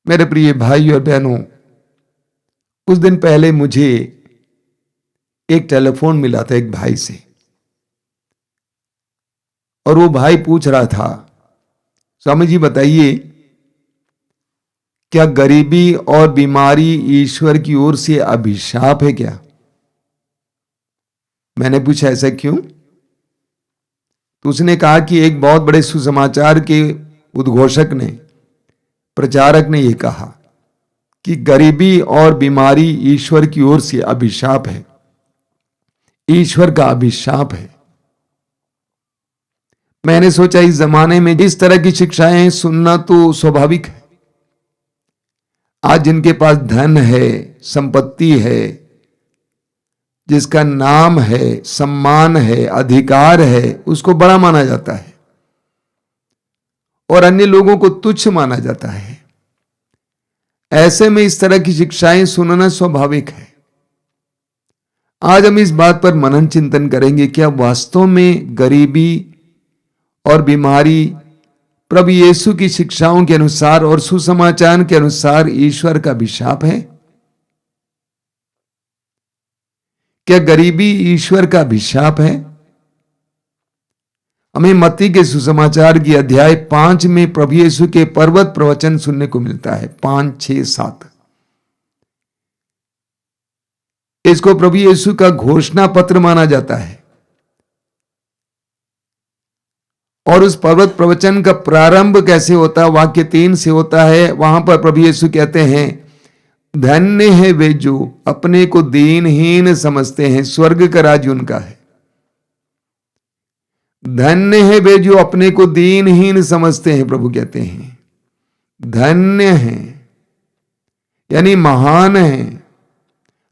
मेरे प्रिय भाई और बहनों, कुछ दिन पहले मुझे एक टेलीफोन मिला था एक भाई से, और वो भाई पूछ रहा था, स्वामी जी बताइए, क्या गरीबी और बीमारी ईश्वर की ओर से अभिशाप है क्या? मैंने पूछा ऐसा क्यों? तो उसने कहा कि एक बहुत बड़े सुसमाचार के उद्घोषक ने, प्रचारक ने यह कहा कि गरीबी और बीमारी ईश्वर की ओर से अभिशाप है, ईश्वर का अभिशाप है। मैंने सोचा इस जमाने में इस तरह की शिक्षाएं सुनना तो स्वाभाविक है। आज जिनके पास धन है, संपत्ति है, जिसका नाम है, सम्मान है, अधिकार है, उसको बड़ा माना जाता है और अन्य लोगों को तुच्छ माना जाता है। ऐसे में इस तरह की शिक्षाएं सुनना स्वाभाविक है। आज हम इस बात पर मनन चिंतन करेंगे, क्या वास्तव में गरीबी और बीमारी प्रभु यीशु की शिक्षाओं के अनुसार और सुसमाचार के अनुसार ईश्वर का अभिशाप है? क्या गरीबी ईश्वर का अभिशाप है? हमें मत्ती के सुसमाचार की अध्याय 5 में प्रभु यीशु के पर्वत प्रवचन सुनने को मिलता है। 5, 6, 7 इसको प्रभु यीशु का घोषणा पत्र माना जाता है। और उस पर्वत प्रवचन का प्रारंभ कैसे होता है? वाक्य 3 से होता है। वहां पर प्रभु यीशु कहते हैं, धन्य है वे जो अपने को दीनहीन समझते हैं, स्वर्ग का राज्य उनका है। धन्य है वे जो अपने को दीनहीन समझते हैं, प्रभु कहते हैं धन्य हैं, यानी महान हैं।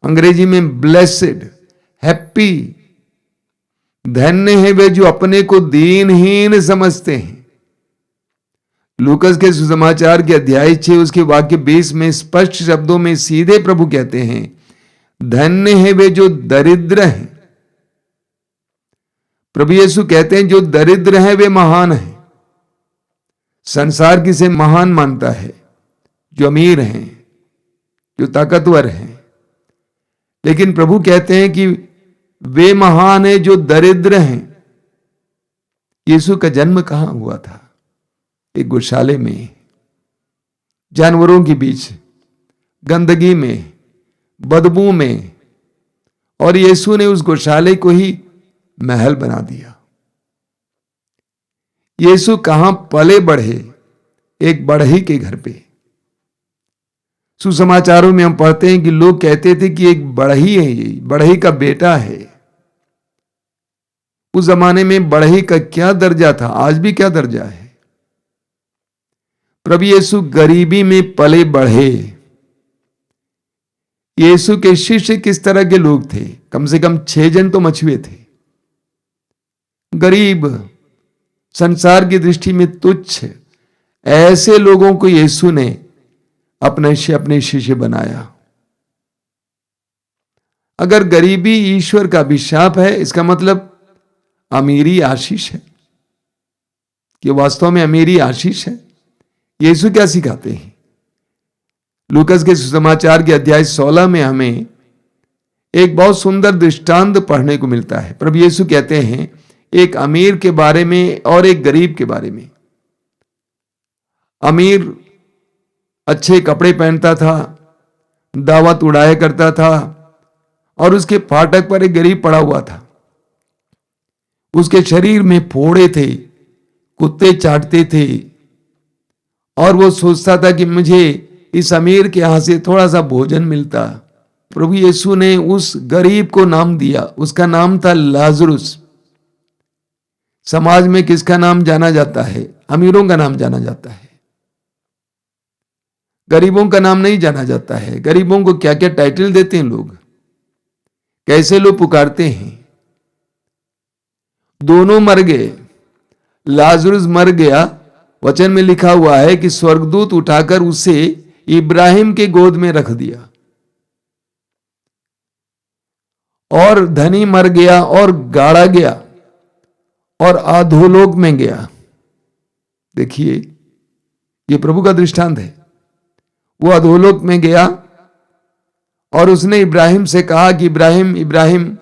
अंग्रेजी में ब्लेसेड, हैप्पी। धन्य है वे जो अपने को दीनहीन समझते हैं। लूकस के सुसमाचार के अध्याय 6 उसके वाक्य 20 में स्पष्ट शब्दों में सीधे प्रभु कहते हैं, धन्य है वे जो दरिद्र हैं। प्रभु यीशु कहते हैं जो दरिद्र हैं वे महान हैं। संसार किसे महान मानता है? जो अमीर हैं, जो ताकतवर हैं। लेकिन प्रभु कहते हैं कि वे महान हैं जो दरिद्र हैं। यीशु का जन्म कहां हुआ था? एक गौशाले में, जानवरों के बीच, गंदगी में, बदबू में, और यीशु ने उस गौशाले को ही महल बना दिया। यीशु कहां पले बढ़े? एक बढ़ई के घर पे। सुसमाचारों में हम पढ़ते हैं कि लोग कहते थे कि एक बढ़ई है, ये बढ़ई का बेटा है। उस जमाने में बढ़ई का क्या दर्जा था? आज भी क्या दर्जा है? प्रभु यीशु गरीबी में पले बढ़े। यीशु के शिष्य किस तरह के लोग थे? कम से कम 6 जन तो मछुए थे। गरीब, संसार की दृष्टि में तुच्छ, ऐसे लोगों को यीशु ने अपने शिष्य बनाया। अगर गरीबी ईश्वर का अभिशाप है, इसका मतलब अमीरी आशीष है। कि वास्तव में अमीरी आशीष है? यीशु क्या सिखाते हैं? लूकस के सुसमाचार के अध्याय 16 में हमें एक बहुत सुंदर दृष्टांत पढ़ने को मिलता है। प्रभु यीशु कहते हैं एक अमीर के बारे में और एक गरीब के बारे में। अमीर अच्छे कपड़े पहनता था, दावत उड़ाया करता था, और उसके फाटक पर एक गरीब पड़ा हुआ था। उसके शरीर में फोड़े थे, कुत्ते चाटते थे, और वो सोचता था कि मुझे इस अमीर के यहां से थोड़ा सा भोजन मिलता। प्रभु यीशु ने उस गरीब को नाम दिया, उसका नाम था लाजरुस। समाज में किसका नाम जाना जाता है? अमीरों का नाम जाना जाता है, गरीबों का नाम नहीं जाना जाता है। गरीबों को क्या क्या टाइटल देते हैं लोग, कैसे लोग पुकारते हैं। दोनों मर गए। लाजरुस मर गया। वचन में लिखा हुआ है कि स्वर्गदूत उठाकर उसे इब्राहिम के गोद में रख दिया। और धनी मर गया और गाड़ा गया और अधोलोक में गया। देखिए, यह प्रभु का दृष्टांत है। वो अधोलोक में गया और उसने इब्राहिम से कहा कि इब्राहिम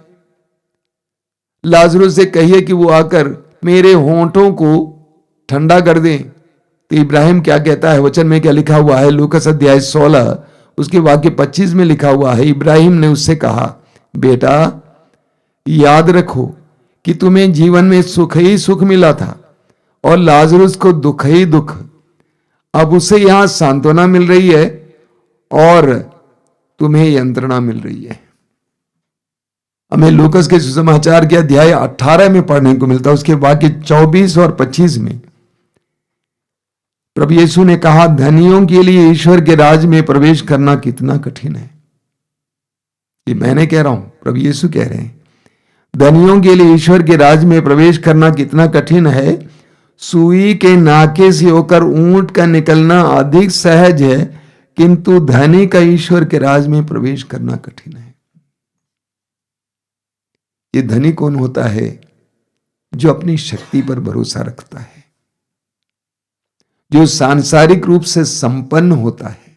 लाजरुस से कहिए कि वो आकर मेरे होंठों को ठंडा कर दे। तो इब्राहिम क्या कहता है, वचन में क्या लिखा हुआ है, लूकस अध्याय 16 उसके वाक्य 25 में लिखा हुआ है, इब्राहिम ने उससे कहा, बेटा याद रखो कि तुम्हें जीवन में सुख ही सुख मिला था और लाजरुस को दुख ही दुख। अब उसे यहां सांत्वना मिल रही है और तुम्हें यंत्रणा मिल रही है। हमें लूकस के सुसमाचार के अध्याय 18 में पढ़ने को मिलता है, उसके वाक्य 24 और 25 में प्रभु यीशु ने कहा, धनियों के लिए ईश्वर के राज में प्रवेश करना कितना कठिन है। ये मैं नहीं कह रहा हूं, प्रभु यीशु कह रहे हैं, धनियों के लिए ईश्वर के राज में प्रवेश करना कितना कठिन है। सुई के नाके से होकर ऊंट का निकलना अधिक सहज है, किंतु धनी का ईश्वर के राज में प्रवेश करना कठिन है। ये धनी कौन होता है? जो अपनी शक्ति पर भरोसा रखता है, जो सांसारिक रूप से संपन्न होता है।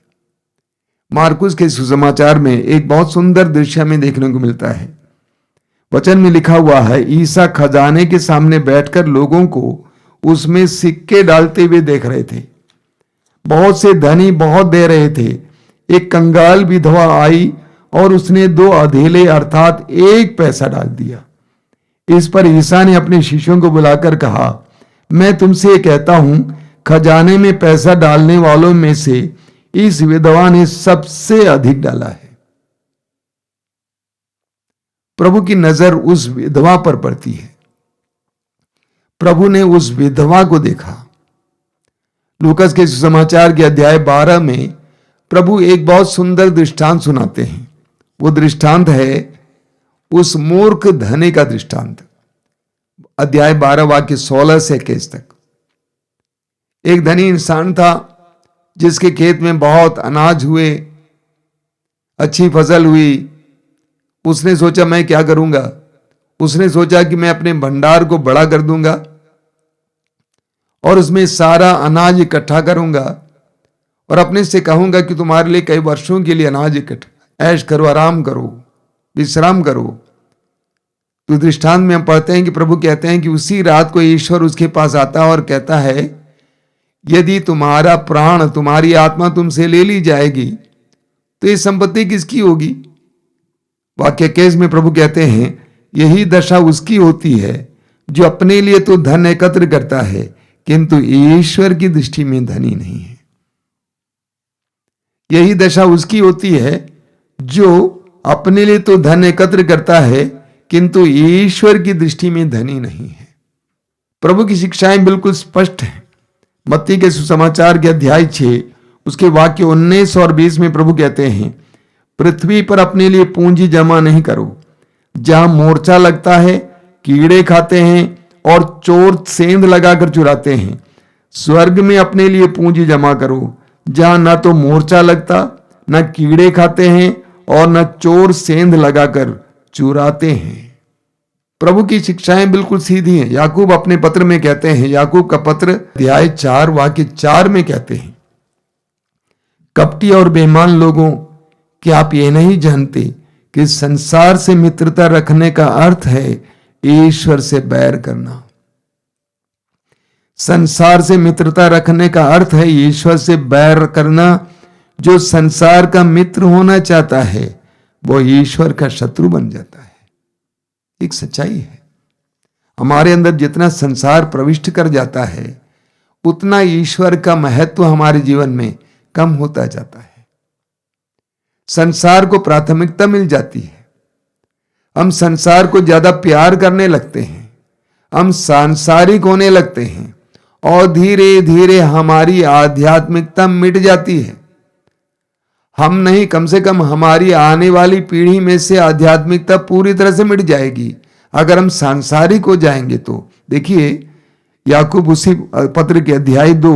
मार्कुस के सुसमाचार में एक बहुत सुंदर दृश्य हमें देखने को मिलता है। वचन में लिखा हुआ है, ईसा खजाने के सामने बैठकर लोगों को उसमें सिक्के डालते हुए देख रहे थे। बहुत से धनी बहुत दे रहे थे। एक कंगाल विधवा आई और उसने 2 अधेले अर्थात 1 पैसा डाल दिया। इस पर ईसा ने अपने शिष्यों को बुलाकर कहा, मैं तुमसे कहता हूं, खजाने में पैसा डालने वालों में से इस विधवा ने सबसे अधिक डाला है। प्रभु की नजर उस विधवा पर पड़ती है। प्रभु ने उस विधवा को देखा। लूकस के सुसमाचार के अध्याय 12 में प्रभु एक बहुत सुंदर दृष्टांत सुनाते हैं। वो दृष्टांत है उस मूर्ख धनी का दृष्टांत। अध्याय 12 वाक्य 16 से 21 तक। एक धनी इंसान था जिसके खेत में बहुत अनाज हुए, अच्छी फसल हुई। उसने सोचा मैं क्या करूंगा। उसने सोचा कि मैं अपने भंडार को बड़ा कर दूंगा और उसमें सारा अनाज इकट्ठा करूंगा और अपने से कहूंगा कि तुम्हारे लिए कई वर्षों के लिए अनाज इकट्ठा, ऐश करो, आराम करो, विश्राम करो। तो दृष्टांत में हम पढ़ते हैं कि प्रभु कहते हैं कि उसी रात को ईश्वर उसके पास आता है और कहता है, यदि तुम्हारा प्राण, तुम्हारी आत्मा तुमसे ले ली जाएगी तो ये संपत्ति किसकी होगी। वाक्य 21 में प्रभु कहते हैं, यही दशा उसकी होती है जो अपने लिए तो धन एकत्र करता है किंतु ईश्वर की दृष्टि में धनी नहीं है। यही दशा उसकी होती है जो अपने लिए तो धन एकत्र करता है किंतु ईश्वर की दृष्टि में धनी नहीं है। प्रभु की शिक्षाएं बिल्कुल स्पष्ट हैं। मत्ती के सुसमाचार के अध्याय 6 उसके वाक्य 19 और 20 में प्रभु कहते हैं, पृथ्वी पर अपने लिए पूंजी जमा नहीं करो, जहां मोर्चा लगता है, कीड़े खाते हैं और चोर सेंध लगाकर चुराते हैं। स्वर्ग में अपने लिए पूंजी जमा करो, जहां ना तो मोर्चा लगता, न कीड़े खाते हैं और न चोर सेंध लगाकर चुराते हैं। प्रभु की शिक्षाएं बिल्कुल सीधी हैं। याकूब अपने पत्र में कहते हैं, याकूब का पत्र अध्याय 4 वाक्य 4 में कहते हैं, कपटी और बेईमान लोगों, क्या आप ये नहीं जानते कि संसार से मित्रता रखने का अर्थ है ईश्वर से बैर करना। संसार से मित्रता रखने का अर्थ है ईश्वर से बैर करना। जो संसार का मित्र होना चाहता है वो ईश्वर का शत्रु बन जाता है। एक सच्चाई है। हमारे अंदर जितना संसार प्रविष्ट कर जाता है उतना ईश्वर का महत्व हमारे जीवन में कम होता जाता है। संसार को प्राथमिकता मिल जाती है। हम संसार को ज्यादा प्यार करने लगते हैं, हम सांसारिक होने लगते हैं और धीरे धीरे हमारी आध्यात्मिकता मिट जाती है। हम नहीं, कम से कम हमारी आने वाली पीढ़ी में से आध्यात्मिकता पूरी तरह से मिट जाएगी अगर हम सांसारिक हो जाएंगे तो। देखिए याकूब उसी पत्र के अध्याय 2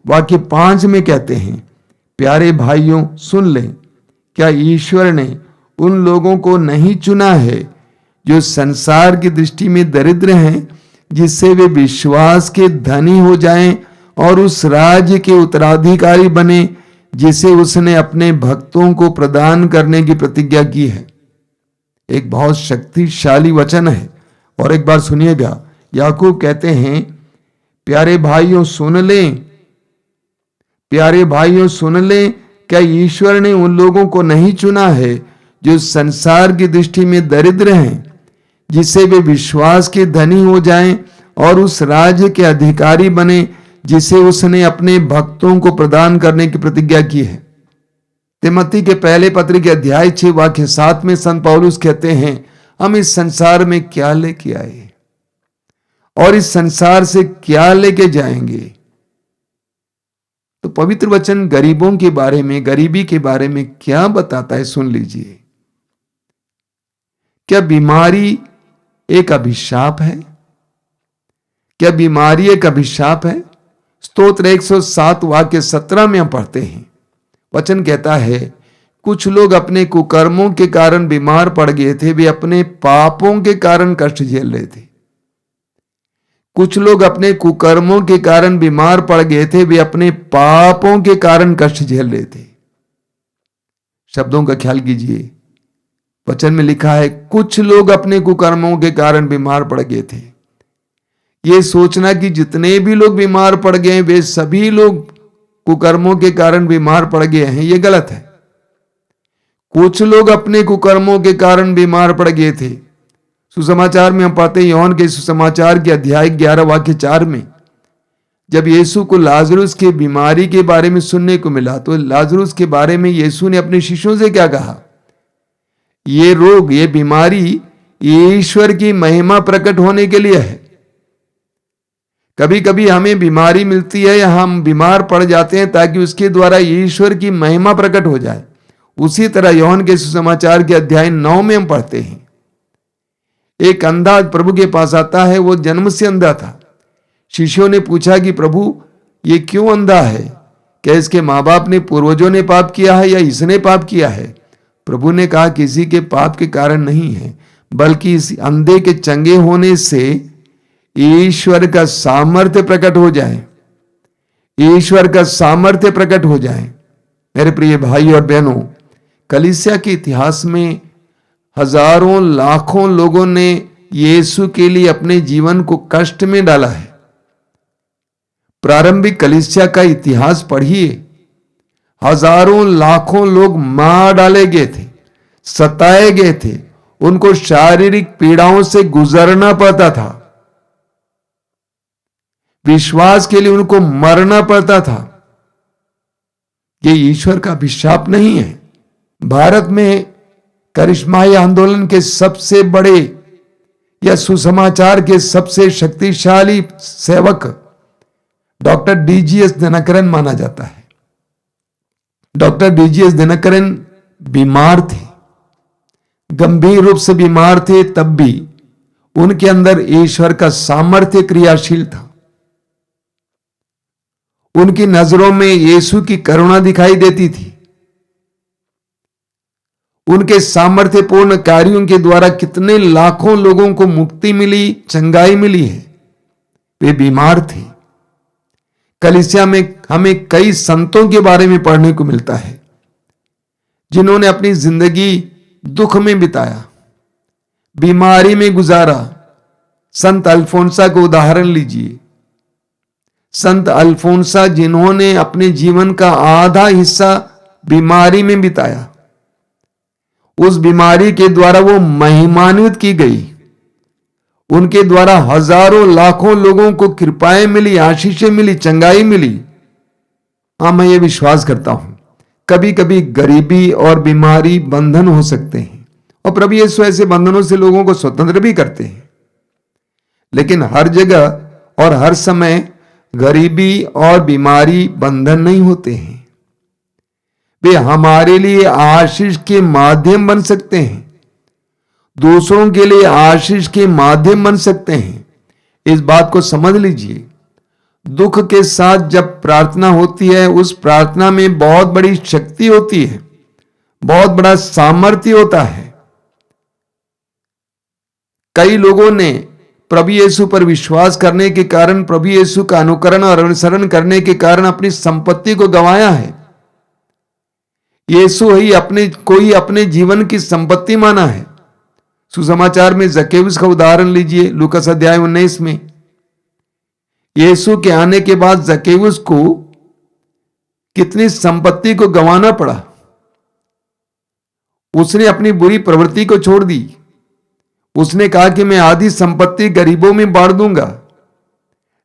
वाक्य 5 में कहते हैं, प्यारे भाइयों सुन लें, क्या ईश्वर ने उन लोगों को नहीं चुना है जो संसार की दृष्टि में दरिद्र हैं, जिससे वे विश्वास के धनी हो जाएं और उस राज्य के उत्तराधिकारी बने जिसे उसने अपने भक्तों को प्रदान करने की प्रतिज्ञा की है। एक बहुत शक्तिशाली वचन है। और एक बार सुनिएगा, याकूब कहते हैं, प्यारे भाइयों सुन लें, प्यारे भाइयों सुन लें, क्या ईश्वर ने उन लोगों को नहीं चुना है जो संसार की दृष्टि में दरिद्र हैं, जिससे वे विश्वास के धनी हो जाएं और उस राज्य के अधिकारी बने जिसे उसने अपने भक्तों को प्रदान करने की प्रतिज्ञा की है। तिमोथी के पहले पत्र के अध्याय 6 वाक्य 7 में संत पौलुस कहते हैं, हम इस संसार में क्या लेके आए और इस संसार से क्या लेके जाएंगे। तो पवित्र वचन गरीबों के बारे में, गरीबी के बारे में क्या बताता है, सुन लीजिए। क्या बीमारी एक अभिशाप है? क्या बीमारी एक अभिशाप है? स्तोत्र 107 वाक्य 17 में हम पढ़ते हैं, वचन कहता है, कुछ लोग अपने कुकर्मों के कारण बीमार पड़ गए थे, वे अपने पापों के कारण कष्ट झेल रहे थे। कुछ लोग अपने कुकर्मों के कारण बीमार पड़ गए थे, वे अपने पापों के कारण कष्ट झेल रहे थे। शब्दों का ख्याल कीजिए, वचन में लिखा है कुछ लोग अपने कुकर्मों के कारण बीमार पड़ गए थे। ये सोचना कि जितने भी लोग बीमार पड़ गए वे सभी लोग कुकर्मों के कारण बीमार पड़ गए हैं, ये गलत है। कुछ लोग अपने कुकर्मों के कारण बीमार पड़ गए थे। सुसमाचार में हम पाते हैं, यूहन्ना के सुसमाचार के अध्याय 11 वाक्य 4 में, जब यीशु को लाजरुस की बीमारी के बारे में सुनने को मिला तो लाजरुस के बारे में यीशु ने अपने शिष्यों से क्या कहा, ये रोग, ये बीमारी ईश्वर की महिमा प्रकट होने के लिए है। कभी कभी हमें बीमारी मिलती है या हम बीमार पड़ जाते हैं ताकि उसके द्वारा ईश्वर की महिमा प्रकट हो जाए। उसी तरह यूहन्ना के सुसमाचार के अध्याय 9 में हम पढ़ते हैं, एक अंधा प्रभु के पास आता है, वो जन्म से अंधा था। शिष्यों ने पूछा कि प्रभु ये क्यों अंधा है? क्या इसके माँ बाप ने, पूर्वजों ने पाप किया है या इसने पाप किया है? प्रभु ने कहा किसी के पाप के कारण नहीं है, बल्कि इस अंधे के चंगे होने से ईश्वर का सामर्थ्य प्रकट हो जाए, ईश्वर का सामर्थ्य प्रकट हो जाए। मेरे प्रिय भाई और बहनों, कलीसिया के इतिहास में हजारों लाखों लोगों ने यीशु के लिए अपने जीवन को कष्ट में डाला है। प्रारंभिक कलीसिया का इतिहास पढ़िए, हजारों लाखों लोग मार डाले गए थे, सताए गए थे, उनको शारीरिक पीड़ाओं से गुजरना पड़ता था, विश्वास के लिए उनको मरना पड़ता था। ये ईश्वर का अभिशाप नहीं है। भारत में करिश्माई आंदोलन के सबसे बड़े या सुसमाचार के सबसे शक्तिशाली सेवक डॉक्टर डीजीएस दिनकरन माना जाता है। डॉक्टर डीजीएस दिनकरन बीमार थे, गंभीर रूप से बीमार थे, तब भी उनके अंदर ईश्वर का सामर्थ्य क्रियाशील था। उनकी नजरों में यीशु की करुणा दिखाई देती थी। उनके सामर्थ्यपूर्ण कार्यों के द्वारा कितने लाखों लोगों को मुक्ति मिली, चंगाई मिली है। वे बीमार थे। कलीसिया में हमें कई संतों के बारे में पढ़ने को मिलता है जिन्होंने अपनी जिंदगी दुख में बिताया, बीमारी में गुजारा। संत अल्फोंसा को उदाहरण लीजिए। संत अल्फोंसा जिन्होंने अपने जीवन का आधा हिस्सा बीमारी में बिताया, उस बीमारी के द्वारा वो महिमान्वित की गई। उनके द्वारा हजारों लाखों लोगों को कृपाएं मिली, आशीषें मिली, चंगाई मिली। हाँ, मैं ये विश्वास करता हूं कभी कभी गरीबी और बीमारी बंधन हो सकते हैं और प्रभु यीशु ऐसे बंधनों से लोगों को स्वतंत्र भी करते हैं। लेकिन हर जगह और हर समय गरीबी और बीमारी बंधन नहीं होते हैं। वे हमारे लिए आशीष के माध्यम बन सकते हैं, दूसरों के लिए आशीष के माध्यम बन सकते हैं। इस बात को समझ लीजिए। दुख के साथ जब प्रार्थना होती है, उस प्रार्थना में बहुत बड़ी शक्ति होती है, बहुत बड़ा सामर्थ्य होता है। कई लोगों ने प्रभु यीशु पर विश्वास करने के कारण, प्रभु यीशु का अनुकरण और अनुसरण करने के कारण अपनी संपत्ति को गंवाया है। यीशु ही कोई अपने जीवन की संपत्ति माना है। सुसमाचार में जक्केउस का उदाहरण लीजिए, लूकास अध्याय 19 में। यीशु के आने के बाद जक्केउस को कितनी संपत्ति को गंवाना पड़ा। उसने अपनी बुरी प्रवृत्ति को छोड़ दी। उसने कहा कि मैं आधी संपत्ति गरीबों में बांट दूंगा।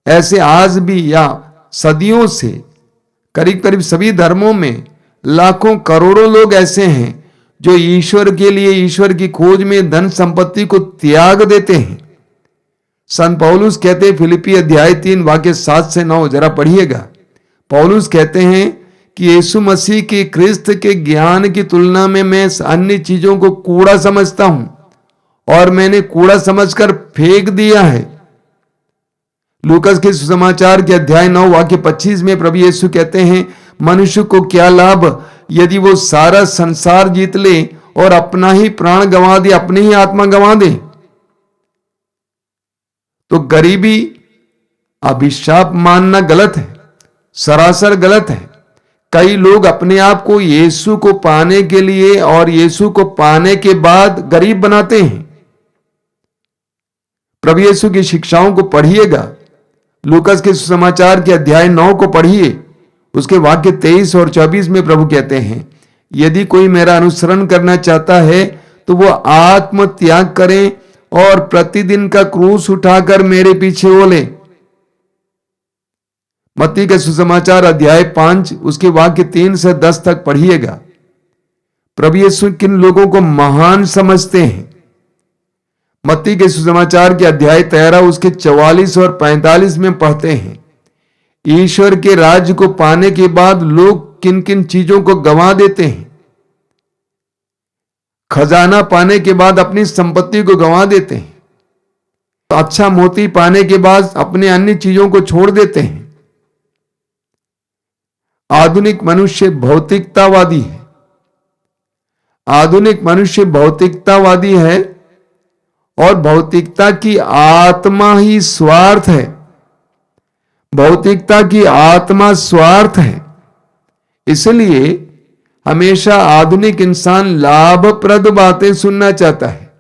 ऐसे आज भी या सदियों से करीब करीब सभी धर्मों में लाखों करोड़ों लोग ऐसे हैं जो ईश्वर के लिए, ईश्वर की खोज में धन संपत्ति को त्याग देते हैं। संत पौलुस कहते हैं, फिलिपी अध्याय 3 वाक्य 7 से 9 जरा पढ़िएगा। पौलुस कहते हैं कि यीशु मसीह के क्रिस्त के ज्ञान की तुलना में मैं अन्य चीजों को कूड़ा समझता हूं, और मैंने कूड़ा समझकर फेंक दिया है। लूकास के सुसमाचार के अध्याय 9 वाक्य 25 में प्रभु यीशु कहते हैं, मनुष्य को क्या लाभ यदि वो सारा संसार जीत ले और अपना ही प्राण गंवा दे, अपनी ही आत्मा गंवा दे। तो गरीबी अभिशाप मानना गलत है, सरासर गलत है। कई लोग अपने आप को यीशु को पाने के लिए और यीशु को पाने के बाद गरीब बनाते हैं। प्रभु यीशु की शिक्षाओं को पढ़िएगा। लूकास के सुसमाचार के अध्याय 9 को पढ़िए, उसके वाक्य 23 और 24 में प्रभु कहते हैं, यदि कोई मेरा अनुसरण करना चाहता है तो वो आत्म त्याग करे और प्रतिदिन का क्रूस उठाकर मेरे पीछे हो ले। मत्ती के सुसमाचार अध्याय 5 उसके वाक्य 3 से 10 तक पढ़िएगा। प्रभु यीशु किन लोगों को महान समझते हैं। मत्ती के सुसमाचार के अध्याय 13 उसके 44 और 45 में पढ़ते हैं, ईश्वर के राज्य को पाने के बाद लोग किन किन चीजों को गंवा देते हैं। खजाना पाने के बाद अपनी संपत्ति को गंवा देते हैं। अच्छा मोती पाने के बाद अपने अन्य चीजों को छोड़ देते हैं। आधुनिक मनुष्य भौतिकतावादी है। आधुनिक मनुष्य भौतिकतावादी है और भौतिकता की आत्मा ही स्वार्थ है। भौतिकता की आत्मा स्वार्थ है। इसलिए हमेशा आधुनिक इंसान लाभप्रद बातें सुनना चाहता है।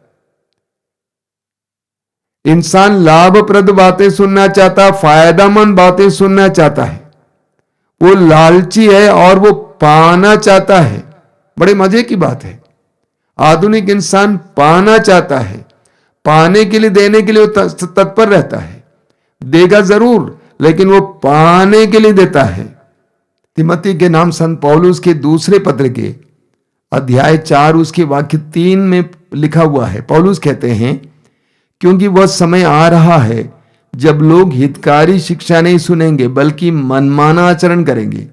इंसान लाभप्रद बातें सुनना चाहता, फायदेमंद बातें सुनना चाहता है। वो लालची है और वो पाना चाहता है। बड़े मजे की बात है, आधुनिक इंसान पाना चाहता है। पाने के लिए, देने के लिए तत्पर रहता है। देगा जरूर, लेकिन वो पाने के लिए देता है। तिमोथी के नाम संत पौलुस के दूसरे पत्र के अध्याय 4 उसके वाक्य 3 में लिखा हुआ है। पौलुस कहते हैं, क्योंकि वह समय आ रहा है जब लोग हितकारी शिक्षा नहीं सुनेंगे बल्कि मनमाना आचरण करेंगे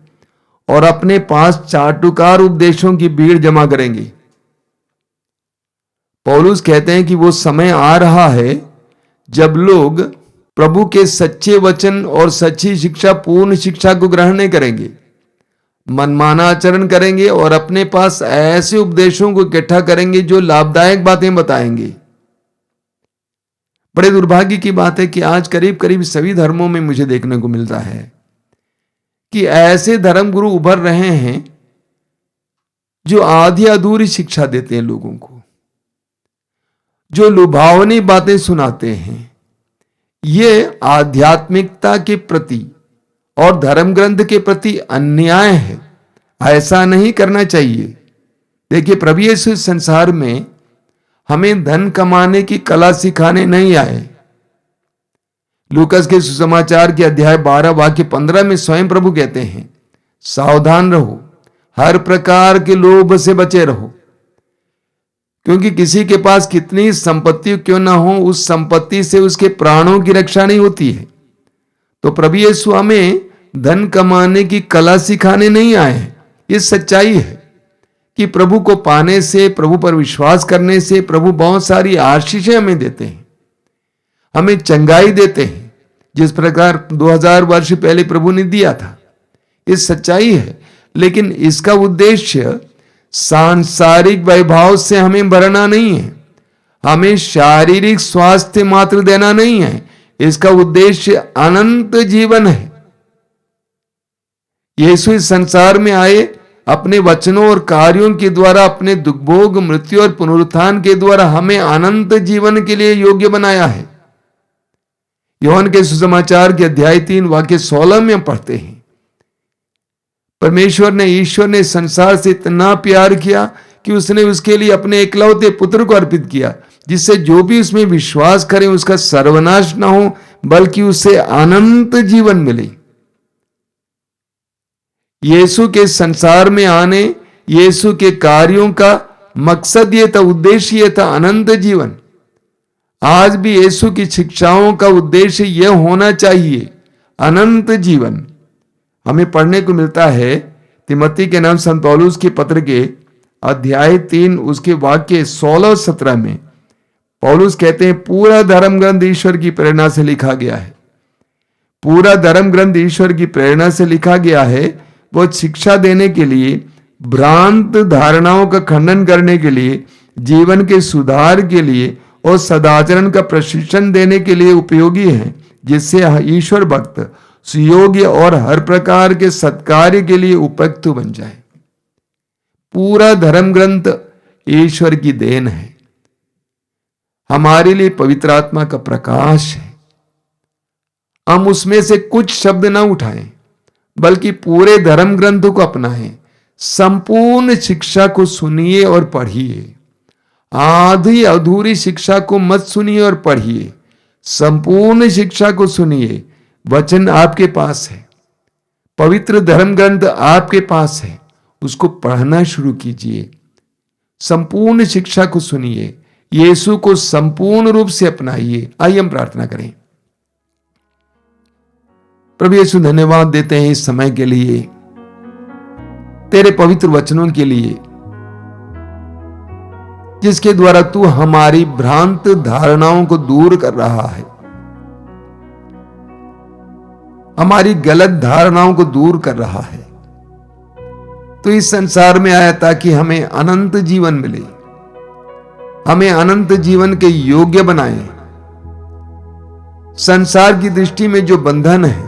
और अपने पास चाटुकार उपदेशों की भीड़ जमा करेंगे। पौलुस कहते हैं कि वो समय आ रहा है जब लोग प्रभु के सच्चे वचन और सच्ची शिक्षा, पूर्ण शिक्षा को ग्रहण नहीं करेंगे, मनमाना आचरण करेंगे और अपने पास ऐसे उपदेशों को इकट्ठा करेंगे जो लाभदायक बातें बताएंगे। बड़े दुर्भाग्य की बात है कि आज करीब करीब सभी धर्मों में मुझे देखने को मिलता है कि ऐसे धर्मगुरु उभर रहे हैं जो आधी अधूरी शिक्षा देते हैं लोगों को, जो लुभावनी बातें सुनाते हैं। ये आध्यात्मिकता के प्रति और धर्म ग्रंथ के प्रति अन्याय है। ऐसा नहीं करना चाहिए। देखिए, प्रभु यीशु इस संसार में हमें धन कमाने की कला सिखाने नहीं आए। लूकास के सुसमाचार के अध्याय 12 वाक्य 15 में स्वयं प्रभु कहते हैं, सावधान रहो, हर प्रकार के लोभ से बचे रहो, क्योंकि किसी के पास कितनी संपत्ति क्यों ना हो, उस संपत्ति से उसके प्राणों की रक्षा नहीं होती है। तो प्रभु यीशु हमें धन कमाने की कला सिखाने नहीं आए हैं। ये सच्चाई है कि प्रभु को पाने से, प्रभु पर विश्वास करने से प्रभु बहुत सारी आशीषें हमें देते हैं, हमें चंगाई देते हैं, जिस प्रकार 2000 वर्ष पहले प्रभु ने दिया था। ये सच्चाई है, लेकिन इसका उद्देश्य सांसारिक वैभव से हमें भरना नहीं है, हमें शारीरिक स्वास्थ्य मात्र देना नहीं है। इसका उद्देश्य अनंत जीवन है। यीशु इस संसार में आए अपने वचनों और कार्यों के द्वारा, अपने दुर्भोग, मृत्यु और पुनरुत्थान के द्वारा हमें अनंत जीवन के लिए योग्य बनाया है। यूहन्ना के सुसमाचार के अध्याय 3 वाक्य 16 में हम पढ़ते हैं, ईश्वर ने संसार से इतना प्यार किया कि उसने उसके लिए अपने एकलौते पुत्र को अर्पित किया, जिससे जो भी उसमें विश्वास करे उसका सर्वनाश न हो, बल्कि उसे अनंत जीवन मिले। यीशु के संसार में आने, यीशु के कार्यों का मकसद ये था, उद्देश्य ये था अनंत जीवन। आज भी यीशु की शिक्षाओं का उद्देश्य यह होना चाहिए, अनंत जीवन। हमें पढ़ने को मिलता है तिमोथी के नाम संत पौलुस के पत्र के अध्याय 3 उसके वाक्य 16-17 में पौलुस कहते हैं, पूरा धर्म ग्रंथ ईश्वर की प्रेरणा से लिखा गया है। पूरा धर्म ग्रंथ ईश्वर की प्रेरणा से लिखा गया है, वो शिक्षा देने के लिए, भ्रांत धारणाओं का खंडन करने के लिए, जीवन के सुधार के लिए और सदाचरण का प्रशिक्षण देने के लिए उपयोगी है, जिससे ईश्वर भक्त सुयोग्य और हर प्रकार के सत्कार्य के लिए उपयुक्त बन जाए। पूरा धर्म ग्रंथ ईश्वर की देन है, हमारे लिए पवित्र आत्मा का प्रकाश है। हम उसमें से कुछ शब्द ना उठाएं, बल्कि पूरे धर्म ग्रंथ को अपनाएं। संपूर्ण शिक्षा को सुनिए और पढ़िए, आधी अधूरी शिक्षा को मत सुनिए और पढ़िए। संपूर्ण शिक्षा को सुनिए। वचन आपके पास है, पवित्र धर्म ग्रंथ आपके पास है, उसको पढ़ना शुरू कीजिए। संपूर्ण शिक्षा को सुनिए, यीशु को संपूर्ण रूप से अपनाइए। आइए हम प्रार्थना करें। प्रभु यीशु, धन्यवाद देते हैं इस समय के लिए, तेरे पवित्र वचनों के लिए, जिसके द्वारा तू हमारी भ्रांत धारणाओं को दूर कर रहा है, हमारी गलत धारणाओं को दूर कर रहा है। तो इस संसार में आया ताकि हमें अनंत जीवन मिले, हमें अनंत जीवन के योग्य बनाए। संसार की दृष्टि में जो बंधन है,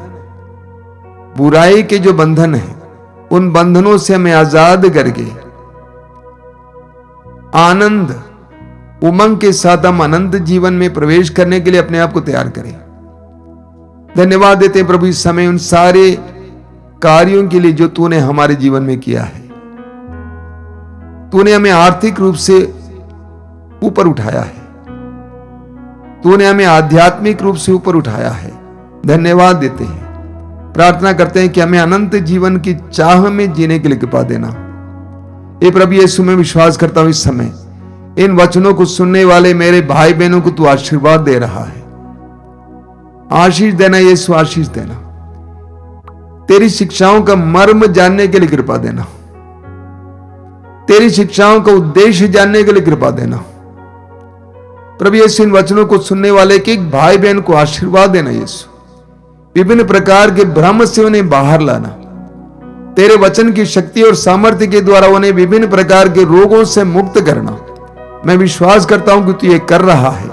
बुराई के जो बंधन है, उन बंधनों से हमें आजाद करके आनंद, उमंग के साथ हम अनंत जीवन में प्रवेश करने के लिए अपने आप को तैयार करें। धन्यवाद देते हैं प्रभु इस समय उन सारे कार्यों के लिए जो तूने हमारे जीवन में किया है। तूने हमें आर्थिक रूप से ऊपर उठाया है, तूने हमें आध्यात्मिक रूप से ऊपर उठाया है। धन्यवाद देते हैं, प्रार्थना करते हैं कि हमें अनंत जीवन की चाह में जीने के लिए कृपा देना। ये प्रभु यीशु में विश्वास करता हूं इस समय इन वचनों को सुनने वाले मेरे भाई बहनों को तू आशीर्वाद दे रहा है। आशीष देना यीशु, आशीष देना। तेरी शिक्षाओं का मर्म जानने के लिए कृपा देना, तेरी शिक्षाओं का उद्देश्य जानने के लिए कृपा देना। प्रभु यीशु, इन वचनों को सुनने वाले एक भाई बहन को आशीर्वाद देना यीशु। विभिन्न प्रकार के भ्रम से उन्हें बाहर लाना, तेरे वचन की शक्ति और सामर्थ्य के द्वारा उन्हें विभिन्न प्रकार के रोगों से मुक्त करना। मैं विश्वास करता हूं कि तू ये कर रहा है।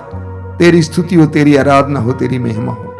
तेरी स्तुति हो, तेरी आराधना हो, तेरी महिमा हो।